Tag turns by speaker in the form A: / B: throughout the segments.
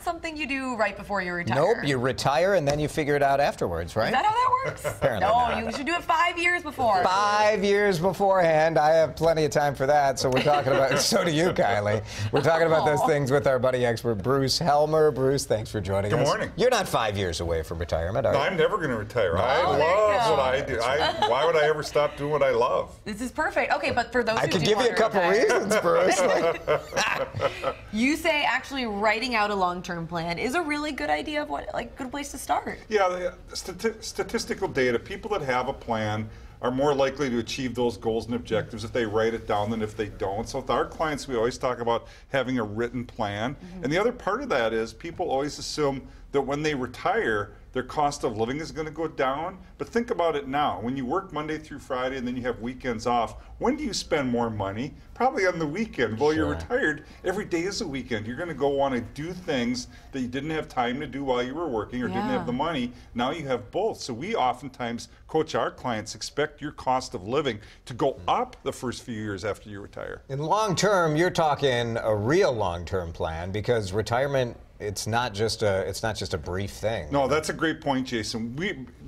A: something you do right before you retire.
B: Nope, you retire and then you figure it out afterwards, right?
A: Is that how that works?
B: Apparently
A: no,
B: not.
A: you should do it 5 years before.
B: 5 years beforehand. I have plenty of time for that, so we're talking about, so do you, Kylie. We're talking about those things with our buddy expert, Bruce Helmer. Bruce, thanks for joining us.
C: Good morning.
B: You're not 5 years away from retirement, are you?
C: No, I'm never going to retire. I
A: there you
C: love
A: go.
C: what I do. Why would I ever stop doing what I love?
A: This is perfect. Okay, but for those
B: I
A: who
B: could
A: do
B: give you
A: want
B: a
A: to
B: couple
A: retire,
B: reasons, Bruce.
A: you say actually writing out a long-term plan is a really good idea of what, like, good place to start.
C: Yeah, statistical data, people that have a plan are more likely to achieve those goals and objectives if they write it down than if they don't. So with our clients, we always talk about having a written plan. And the other part of that is people always assume that when they retire, their cost of living is going to go down. But think about it now. When you work Monday through Friday and then you have weekends off, when do you spend more money? Probably on the weekend. Well, you're retired, every day is a weekend. You're going to go want to do things that you didn't have time to do while you were working or didn't have the money. Now you have both. So we oftentimes coach our clients, expect your cost of living to go up the first few years after you retire.
B: In long term, you're talking a real long-term plan, because retirement, it's not just a brief thing.
C: No, that's a great point, Jason.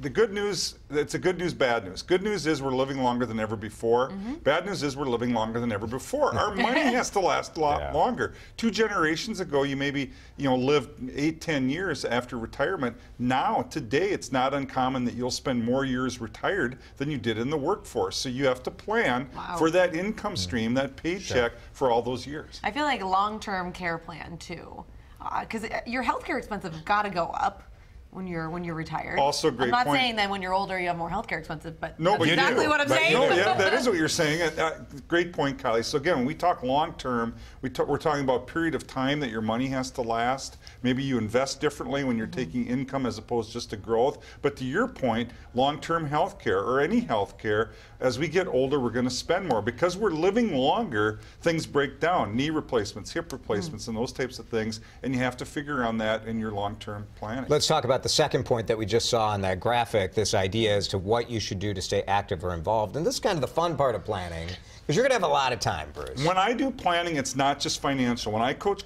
C: The good news, it's a good news, bad news. Good news is we're living longer than ever before. Bad news is we're living longer than ever before. Our money has to last a lot longer. 2 generations ago, you maybe lived 8, 10 years after retirement. Now, today, it's not uncommon that you'll spend more years retired than you did in the workforce. So you have to plan for that income stream, that paycheck for all those years.
A: I feel like long-term care plan too. Because your healthcare expenses have got to go up when you're retired.
C: Also a great point.
A: I'm not saying that when you're older you have more healthcare expenses, but
C: no,
A: that's
C: but
A: exactly what I'm saying.
C: No, yeah, that is what you're saying. Great point, Kylie. So again, when we talk long term, we're talking about a period of time that your money has to last. Maybe you invest differently when you're taking income as opposed just to growth. But to your point, long-term health care or any health care, as we get older, we're going to spend more. Because we're living longer, things break down. Knee replacements, hip replacements, and those types of things. And you have to figure on that in your long-term planning.
B: Let's talk about the second point that we just saw on that graphic, this idea as to what you should do to stay active or involved. And this is kind of the fun part of planning, because you're going to have a lot of time, Bruce.
C: When I do planning, it's not just financial. When I coach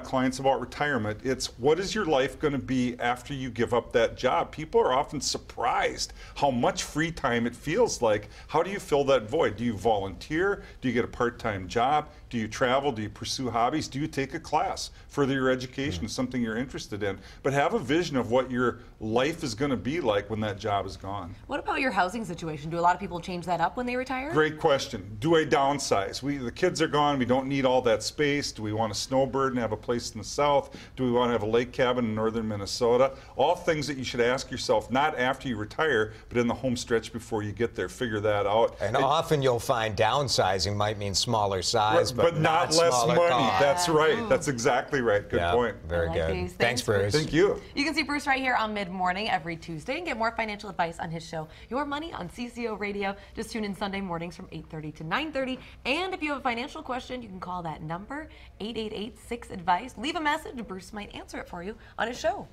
C: clients about retirement, it's what is your life going to be after you give up that job? People are often surprised how much free time it feels like. How do you fill that void? Do you volunteer? Do you get a part-time job? Do you travel? Do you pursue hobbies? Do you take a class? Further your education is something you're interested in. But have a vision of what your life is going to be like when that job is gone.
A: What about your housing situation? Do a lot of people change that up when they retire?
C: Great question. Do I downsize? The kids are gone. We don't need all that space. Do we want a snowbird and have a place in the south? Do we want to have a lake cabin in northern Minnesota? All things that you should ask yourself, not after you retire, but in the home stretch before you get there. Figure that out.
B: And often you'll find downsizing might mean smaller size, but
C: not less money.
B: cost.
C: That's right. That's exactly right. Good point.
B: Very good.
A: These.
B: Thanks, Bruce.
C: Thank you.
A: You can see Bruce right here on Mid-Morning every Tuesday and get more financial advice on his show, Your Money on CCO Radio. Just tune in Sunday mornings from 8:30 to 9:30. And if you have a financial question, you can call that number, 888-6-ADVICE. Leave a message, and Bruce might answer it for you on his show.